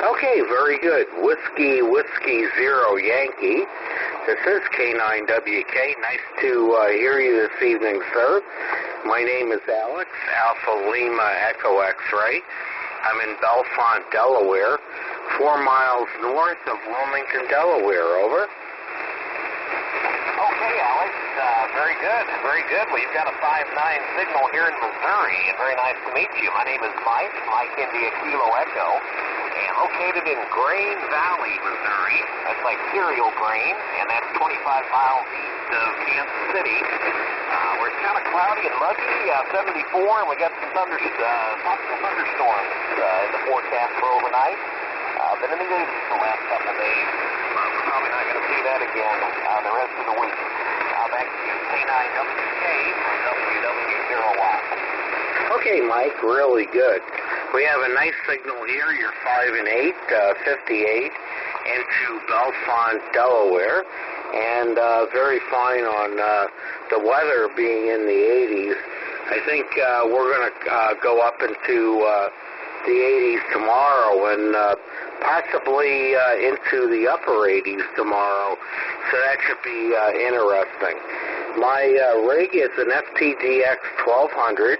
Okay, very good. Whiskey Zero Yankee. This is K9WK. Nice to hear you this evening, sir. My name is Alex, Alpha Lima Echo X-Ray. I'm in Bellefonte, Delaware, 4 miles north of Wilmington, Delaware. Over. Okay, Alex. Very good. Very good. Well, you've got a 5-9 signal here in Missouri, and very nice to meet you. My name is Mike India Kilo Echo, and located in Grain Valley, Missouri. That's like cereal grain, and that's 25 miles east of Kansas City. Where it's kind of cloudy and muggy, 74, and we got some possible thunderstorms in the forecast for overnight. Been in the 80s the last couple of days. We're probably not going to see that again the rest of the week. Back to you, K9WK from WW0Y. Okay, Mike, really good. We have a nice signal here. You're 5 and 8, 58 into Bellefonte, Delaware, and very fine on the weather being in the 80s. I think we're going to go up into the 80s tomorrow and possibly into the upper 80s tomorrow, so that should be interesting. My rig is an FTDX 1200,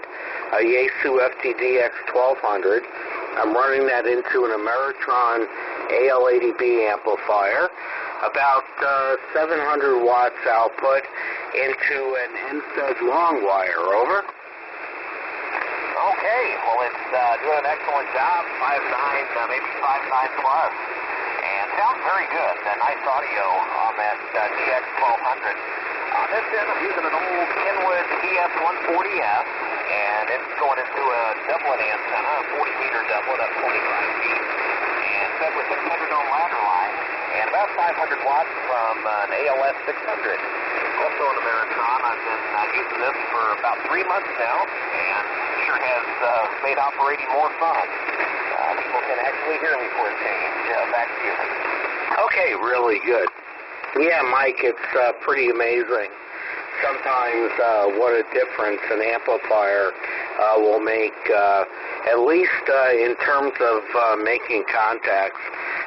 a Yaesu FTDX 1200. I'm running that into an Ameritron AL80B amplifier, about 700 watts output into an NFED long wire. Over. Okay, well, it's doing an excellent job, 5.9, maybe 5.9 plus, and sounds very good. Nice audio on that DX1200. On this end, I'm using an old Kenwood TS140S, and it's going into a doublet antenna, a 40-meter doublet up 25 feet, and fed with 600 ohm ladder line, and about 500 watts from an ALS 600. Also an Ameritron. I've been using this for about 3 months now, and sure has made operating more fun. People can actually hear me for a change. Back to you. Okay, really good. Yeah, Mike, it's pretty amazing. Sometimes what a difference an amplifier will make, at least in terms of making contacts.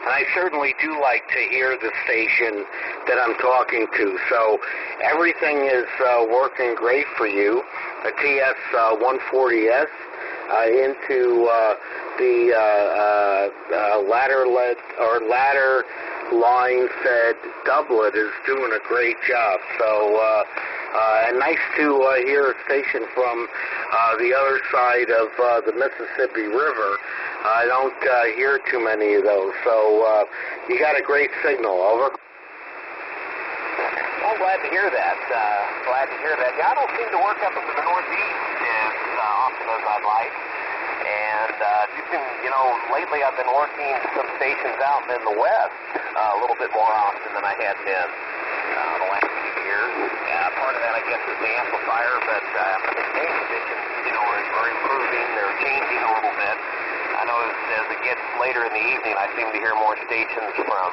And I certainly do like to hear the station that I'm talking to. So everything is working great for you. A TS140S into the ladder line fed doublet is doing a great job. So and nice to hear a station from the other side of the Mississippi River. I don't hear too many of those. So you got a great signal. Over. Well, glad to hear that. Yeah, I don't seem to work up into the Northeast as often as I'd like. And lately I've been working some stations out in the West a little bit more often than I had been the last few years. Part of that, I guess, is the amplifier, but the main conditions, are improving. They're changing a little bit. I know as it gets later in the evening, I seem to hear more stations from,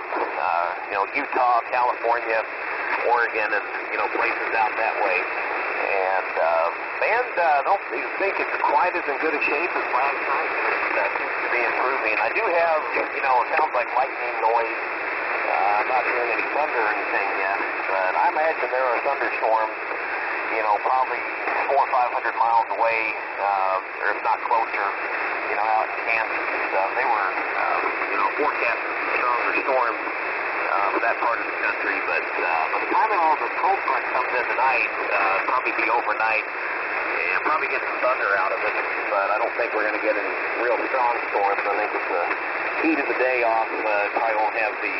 Utah, California, Oregon, and, places out that way. And don't think it's quite as in good a shape as last night. It seems to be improving. I do have, it sounds like lightning noise. I'm not hearing any thunder or anything yet, but I imagine there are thunderstorms, probably 400 or 500 miles away, or if not closer, out in Kansas and stuff. They were, forecasting some stronger storms for that part of the country, but by the time all the cold front comes in tonight, probably be overnight, and probably get some thunder out of it, but I don't think we're going to get any real strong storms. I think with the heat of the day off, probably won't have the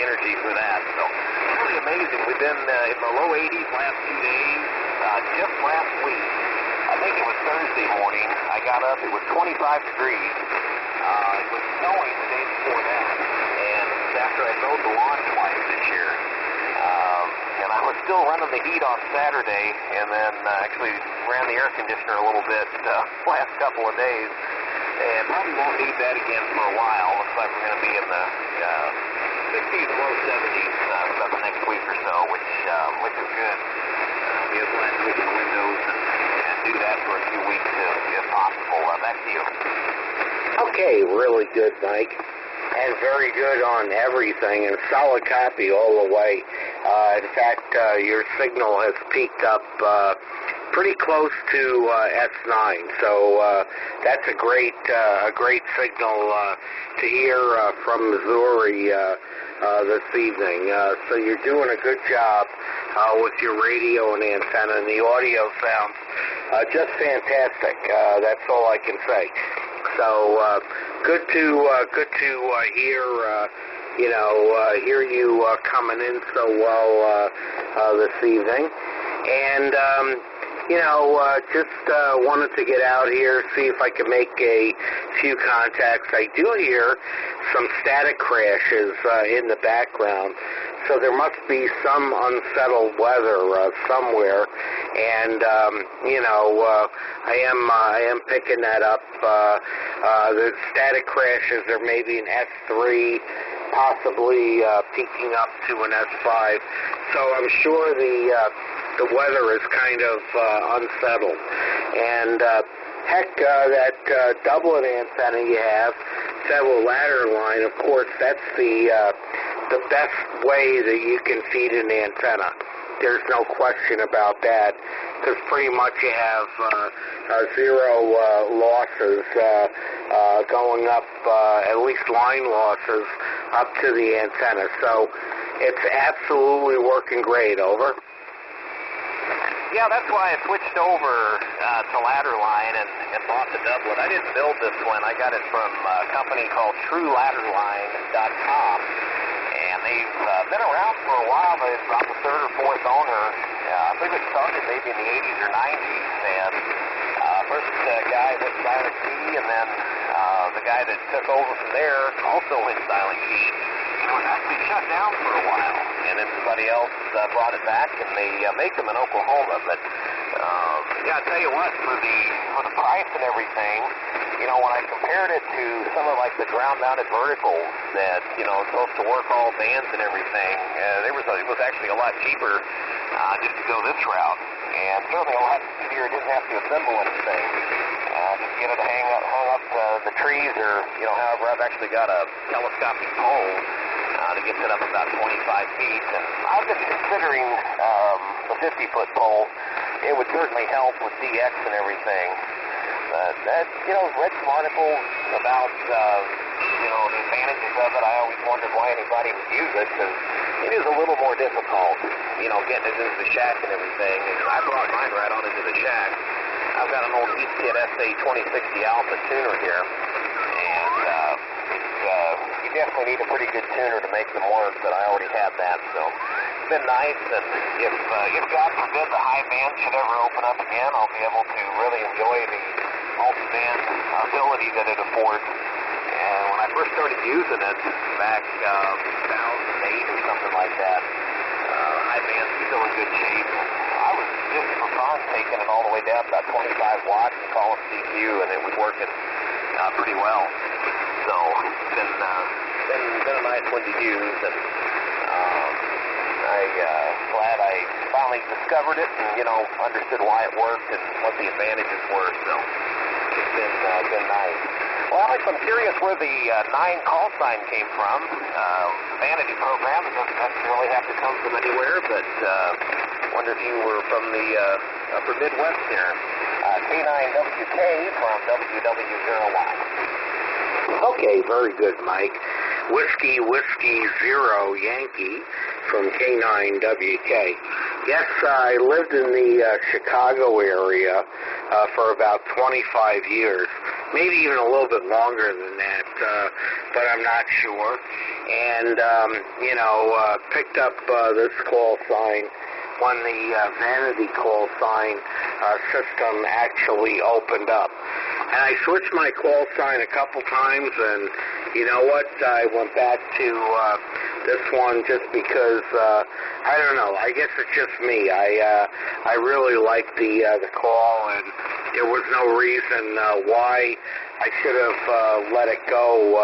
energy for that. So it's really amazing. We've been in the low 80s last 2 days. Just last week, I think it was Thursday morning, I got up, it was 25 degrees. It was snowing the day before that, and after I mowed the lawn twice this year. And I was still running the heat on Saturday, and then actually ran the air conditioner a little bit last couple of days. And probably won't need that again for a while. Looks like we're going to be in the 60s, low 70s about the next week or so, which is good. Be glad to open the windows and do that for a few weeks if possible. Back to you. Okay, really good, Mike. and very good on everything, and solid copy all the way. In fact, your signal has peaked up pretty close to S9, so that's a great signal to hear from Missouri this evening. So you're doing a good job with your radio and antenna, and the audio sounds just fantastic. That's all I can say. So good to hear you coming in so well this evening, and just wanted to get out here, see if I could make a few contacts. I do hear some static crashes in the background, so there must be some unsettled weather somewhere, and I am picking that up. The static crashes are maybe an S3, possibly peaking up to an S5. So I'm sure the weather is kind of unsettled. And that doublet antenna you have, several ladder line, of course, that's the best way that you can feed an antenna. There's no question about that, because pretty much you have zero losses going up, at least line losses, up to the antenna. So it's absolutely working great. Over. Yeah, that's why I switched over to ladder line and bought the doublet. I didn't build this one. I got it from a company called TrueLadderline.com. And they've been around for a while. I'm the third or fourth owner. I believe it started maybe in the 80s or 90s. And first guy went silent C, and then the guy that took over from there also went silent C. And it was actually shut down for a while. And then somebody else brought it back, and they make them in Oklahoma. But yeah, I tell you what, for the price and everything, when I compared it to some of like the ground-mounted verticals that supposed to work all bands and everything, it was actually a lot cheaper just to go this route, and certainly a lot easier. Didn't have to assemble anything. Just get it hung up the trees, or however. I've actually got a telescopic pole to get it up about 25 feet, and I've been considering the 50-foot pole. It would certainly help with DX and everything. Read some articles about, the advantages of it. I always wondered why anybody would use it, because it is a little more difficult, getting it into the shack and everything. And I brought mine right on into the shack. I've got an old Eastkit SA2060 Alpha tuner here, and you definitely need a pretty good tuner to make them work, but I already have that, so it's been nice. And if God forbid the high band should ever open up again, I'll be able to really enjoy the multi-band ability that it affords. And when I first started using it back 2008 or something like that, high band's still in good shape. I was just for fun taking it all the way down to about 25 watts and calling CQ, and it was working pretty well. So it's been a nice one to use, and I'm glad I finally discovered it and understood why it worked and what the advantages were. So it's been nice. Well, Alex, I'm curious where the 9 call sign came from. Vanity program, it doesn't necessarily have to come from anywhere, but wonder if you were from the upper Midwest here. K9WK from WW0Y. Okay, very good, Mike. Whiskey 0 Yankee from K9WK. Yes, I lived in the Chicago area for about 25 years, maybe even a little bit longer than that, but I'm not sure. And, picked up this call sign when the vanity call sign system actually opened up. And I switched my call sign a couple times, and you know what? I went back to this one just because I don't know. I guess it's just me. I really like the call, and there was no reason why I should have let it go.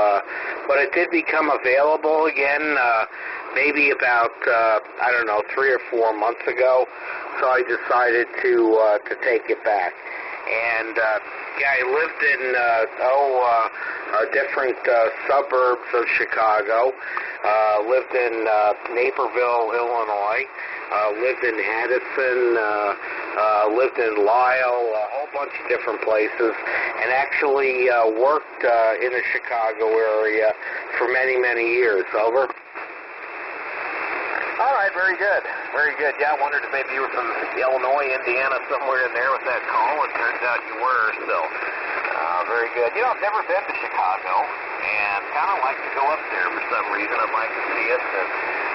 But it did become available again, maybe about 3 or 4 months ago. So I decided to take it back. And Yeah, I lived in different suburbs of Chicago. Lived in Naperville, Illinois. Lived in Addison. Lived in Lisle. A whole bunch of different places, and actually worked in the Chicago area for many, many years. Over. All right, very good. Very good. Yeah, I wondered if maybe you were from Illinois, Indiana, somewhere in there with that call. It turns out you were, so very good. You know, I've never been to Chicago, and kind of like to go up there for some reason. I'd like to see it, and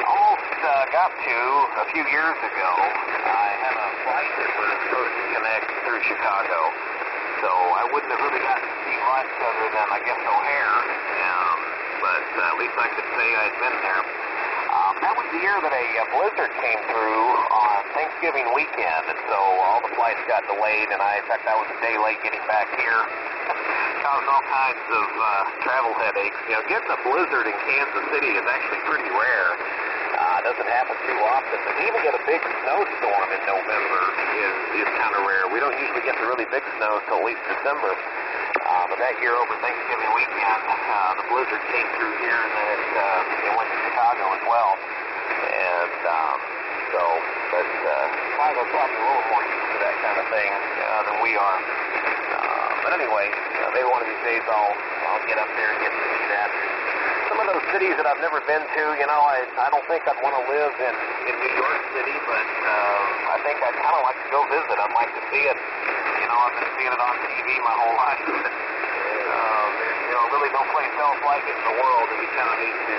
almost got to a few years ago. I had a flight that was supposed to connect through Chicago, so I wouldn't have really gotten to see much other than, I guess, O'Hare, but at least I could say I'd been there. That was the year that a blizzard came through on Thanksgiving weekend, and so all the flights got delayed, and in fact, I was a day late getting back here. Caused all kinds of travel headaches. You know, getting a blizzard in Kansas City is actually pretty rare. Doesn't happen too often, but to even get a big snowstorm in November is kind of rare. We don't usually get the really big snow until at least December. But that year over Thanksgiving weekend, the blizzard came through here, and then it went to Chicago as well. And but Chicago's probably a little more used to that kind of thing than we are. But anyway, maybe one of these days I'll get up there and get to see that. Some of those cities that I've never been to, you know, I don't think I'd want to live in New York City, but I think I'd kind of like to go visit. I'd like to see it. You know, I've been seeing it on TV my whole life. You know, really no place else like it in the world, and you kind of need to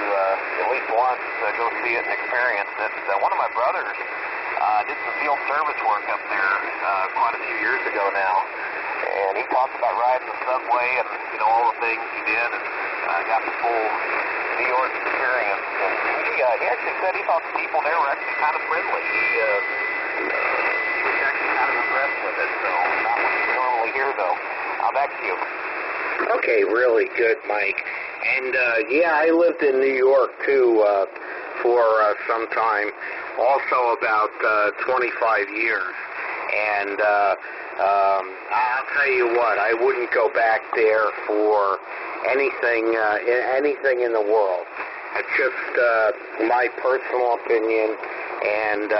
at least once go see it and experience it. One of my brothers did some field service work up there quite a few years ago now, and he talked about riding the subway and, you know, all the things he did, and got the full New York experience. And he actually said he thought the people there were actually kind of friendly. He was actually kind of impressed with it, so not what you normally hear, though. Back to you. Okay, really good, Mike. And, yeah, I lived in New York, too, for some time, also about 25 years. And I'll tell you what, I wouldn't go back there for anything in the world. It's just my personal opinion, and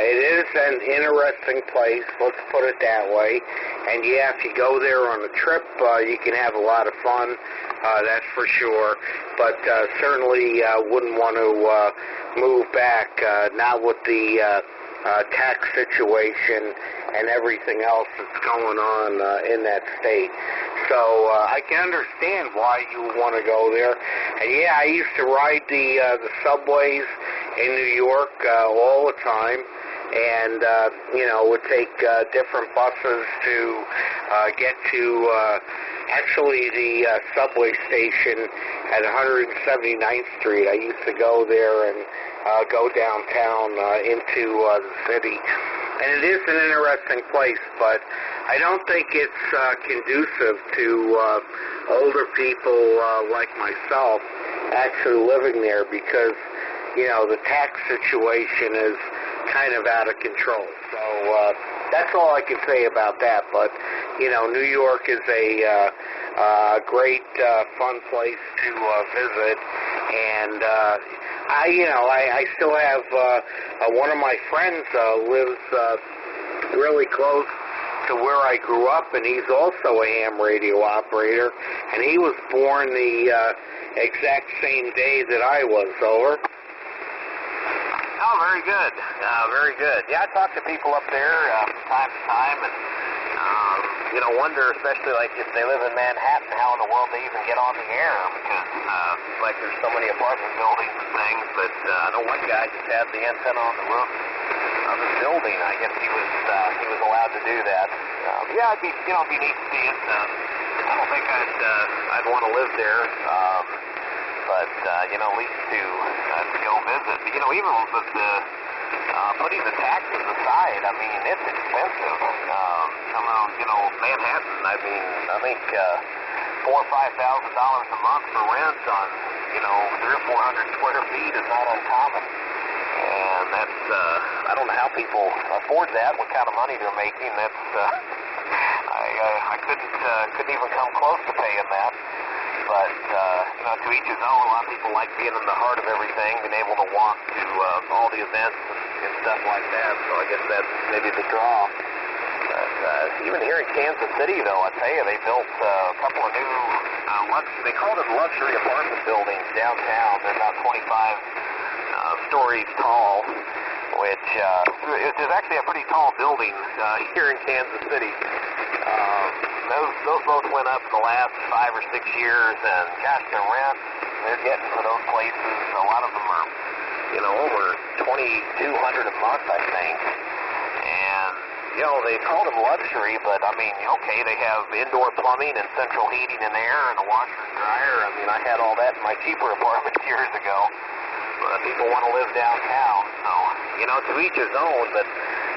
it is an interesting place, let's put it that way. And yeah, if you go there on a trip, you can have a lot of fun, that's for sure. But certainly wouldn't want to move back, not with the tax situation and everything else that's going on in that state. So I can understand why you would want to go there. And yeah, I used to ride the subways in New York all the time, and you know, would take different buses to get to actually the subway station at 179th Street. I used to go there and go downtown into the city. And it is an interesting place, but I don't think it's conducive to older people like myself actually living there, because, you know, the tax situation is kind of out of control. So that's all I can say about that. But, you know, New York is a great, fun place to visit. And I still have one of my friends lives really close to where I grew up, and he's also a ham radio operator, and he was born the exact same day that I was. Over. Oh, very good. Very good. Yeah, I talk to people up there from time to time, and you know, wonder, especially like if they live in Manhattan, how in the world they even get on the air, because like there's so many apartment buildings and things. But I know one guy just had the antenna on the roof of his building. I guess he was allowed to do that. Yeah, it'd be neat to see it. I don't think I'd want to live there. But you know, at least to go visit. But, you know, even with the putting the taxes aside, I mean, it's expensive. Around, you know, Manhattan, I mean, I think $4,000 or $5,000 a month for rent on, you know, 300 or 400 square feet is not uncommon. And that's, I don't know how people afford that, what kind of money they're making. That's, I couldn't even come close to paying that. But, to each his own. A lot of people like being in the heart of everything, being able to walk to all the events and stuff like that. So I guess that's maybe the draw. But even here in Kansas City, though, I tell you, they built a couple of new, they call them luxury apartment buildings downtown. They're about 25 stories tall, which is actually a pretty tall building here in Kansas City. Those both went up in the last 5 or 6 years, and gosh, the rent they're getting for those places, a lot of them are, over $2,200 a month, I think. And, they call them luxury, but, I mean, okay, they have indoor plumbing and central heating and air and a washer and dryer. I mean, I had all that in my cheaper apartment years ago. But people want to live downtown, so, to each his own, but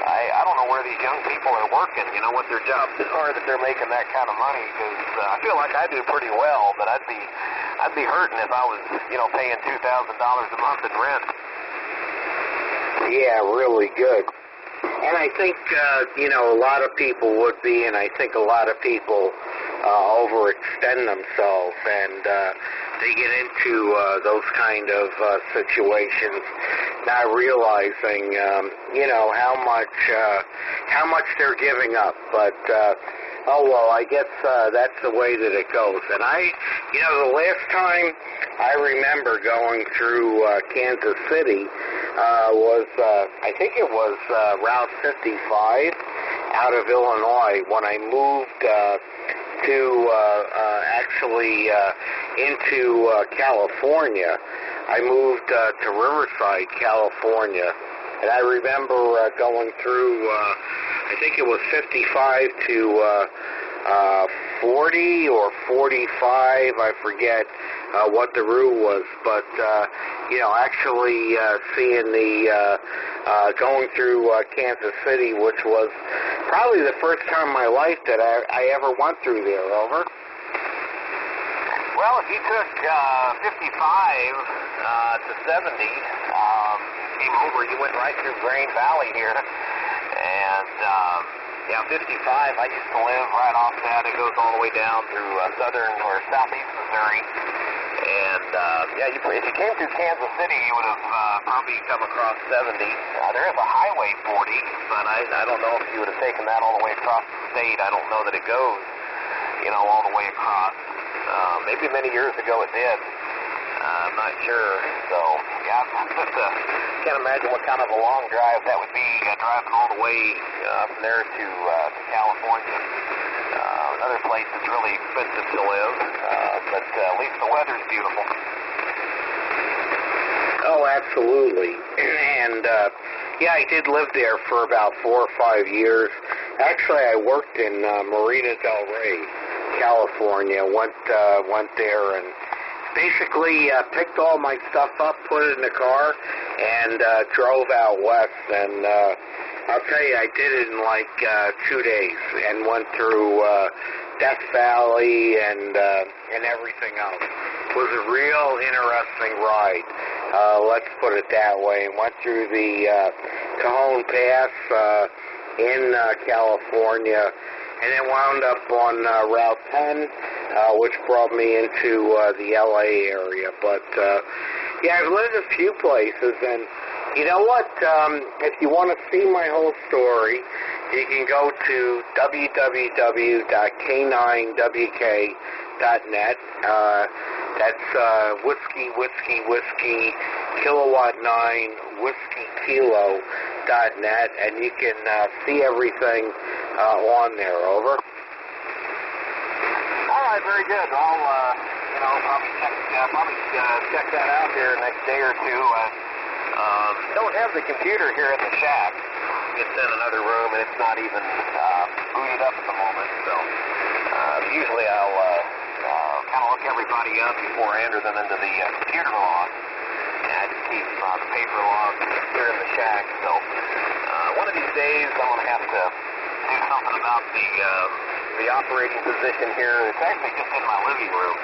I don't know where these young people are working, what their jobs are that they're making that kind of money, because I feel like I do pretty well, but I'd be hurting if I was, paying $2,000 a month in rent. Yeah, really good. And I think, a lot of people would be, and I think a lot of people overextend themselves, and they get into those kind of situations, not realizing, how much they're giving up. But, I guess that's the way that it goes. And the last time I remember going through Kansas City was, I think it was Route 55 out of Illinois when I moved into California. I moved to Riverside, California, and I remember going through, I think it was 55 to 40 or 45, I forget what the route was, but, actually seeing the, going through Kansas City, which was probably the first time in my life that I ever went through there. Over. Well, if you took 55 to 70, came over, you went right through Grain Valley here, and 55, I used to live right off that. It goes all the way down through southern or southeast Missouri. And, if you came through Kansas City, you would have probably come across 70. There is a Highway 40, but I don't know if you would have taken that all the way across the state. I don't know that it goes, all the way across. Maybe many years ago it did. I'm not sure. So, I can't imagine what kind of a long drive that would be, driving all the way from there to California. Another place that's really expensive to live, but at least the weather's beautiful. Oh, absolutely. And, I did live there for about 4 or 5 years. Actually, I worked in Marina del Rey, California. Went there and basically picked all my stuff up, put it in the car, and drove out west. And I'll tell you, I did it in like 2 days and went through Death Valley and everything else. It was a real interesting ride. Let's put it that way. And went through the Cajon Pass in California, and then wound up on Route 10, which brought me into the L.A. area. But, I've lived a few places, and you know what? If you want to see my whole story, you can go to www.k9wk.net. That's whiskey, kilowatt 9, whiskey kilo.net, and you can see everything on there. Over. All right, very good. I'll probably check that out here next day or two. Don't have the computer here in the shack. It's in another room, and it's not even booted up at the moment. So usually I'll kind of look everybody up before I enter them into the computer log. And I just keep the paper log here in the shack. So one of these days I'm going to have to do something about the operating position here. It's actually just in my living room.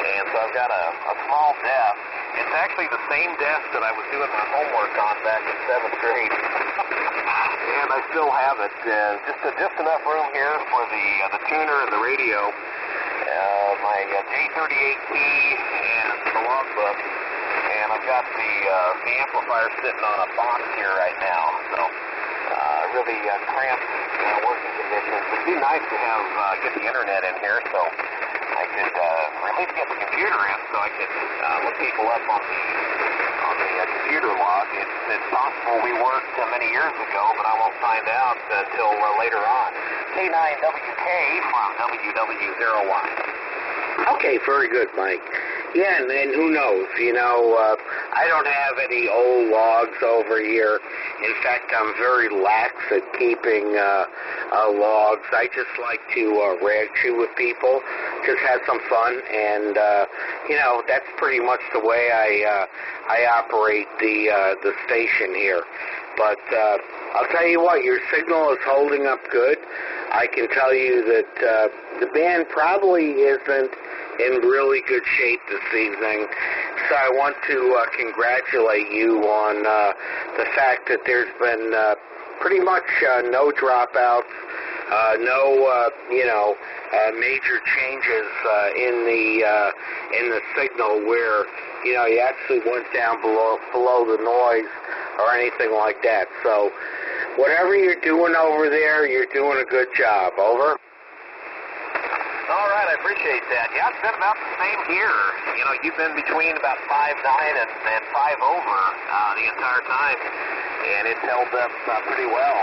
And so I've got a small desk. It's actually the same desk that I was doing my homework on back in 7th grade. And I still have it. Just enough room here for the tuner and the radio, my J38 key, and the logbook. And I've got the amplifier sitting on a box here right now. So really cramped working conditions. It'd be nice to have get the internet in here so I could, or at least get the computer in so I could look people up on the computer log. It's possible we worked many years ago, but I won't find out until later on. K9WK from WW01. Okay, very good, Mike. Yeah, and who knows? I don't have any old logs over here. In fact, I'm very lax at keeping logs. I just like to rag chew with people, just have some fun, and that's pretty much the way I operate the station here. But I'll tell you what, your signal is holding up good. I can tell you that the band probably isn't in really good shape this evening, so I want to congratulate you on the fact that there's been pretty much no dropouts, no major changes in the signal where you actually went down below the noise or anything like that. So whatever you're doing over there, you're doing a good job. Over. All right, I appreciate that. Yeah, it's been about the same here. You've been between about 5.9 and 5 over the entire time, and it's held up pretty well.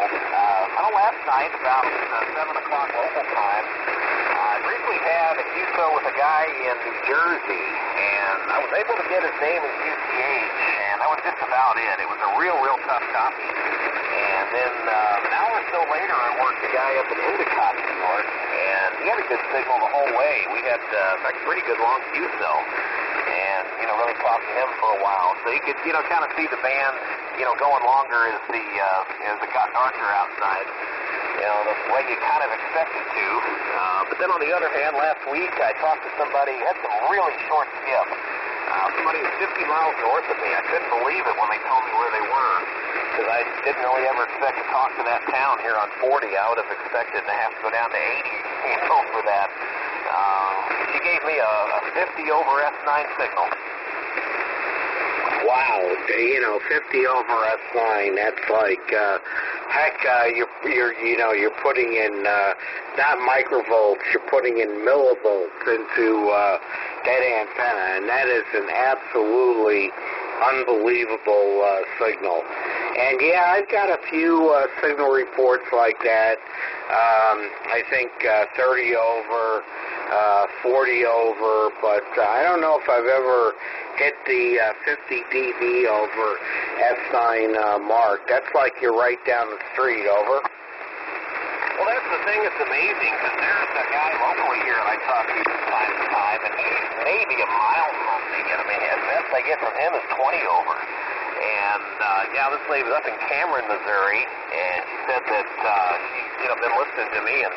Last night, about 7 o'clock local time, I briefly had a QSO with a guy in New Jersey, and I was able to get his name in QCH, and that was just about it. It was a real tough copy. And then an hour or so later, I worked a guy up in Endicott, New York, and he had a good signal the whole way. We had a pretty good long QSO, and really talked to him for a while. So you could kind of see the band going longer as it got darker outside. The way you kind of expected to. But then on the other hand, last week I talked to somebody who had some really short skip. Somebody was 50 miles north of me. I couldn't believe it when they told me where they were, because I didn't really ever expect to talk to that town here on 40. I would have expected to have to go down to 80 for that. She gave me a 50 over S9 signal. Wow, 50 over S9. That's like, you're putting in not microvolts, you're putting in millivolts into that antenna, and that is an absolutely unbelievable signal. And yeah, I've got a few signal reports like that. I think 30 over, 40 over, but I don't know if I've ever hit the 50 dB over S9 mark. That's like you're right down the street. Over. Well, that's the thing that's amazing, because there's a guy locally here that I talk to from time to time, and he's maybe a mile from me. I mean, the best I get from him is 20 over. And, this lady was up in Cameron, Missouri, and she said that she's, been listening to me, and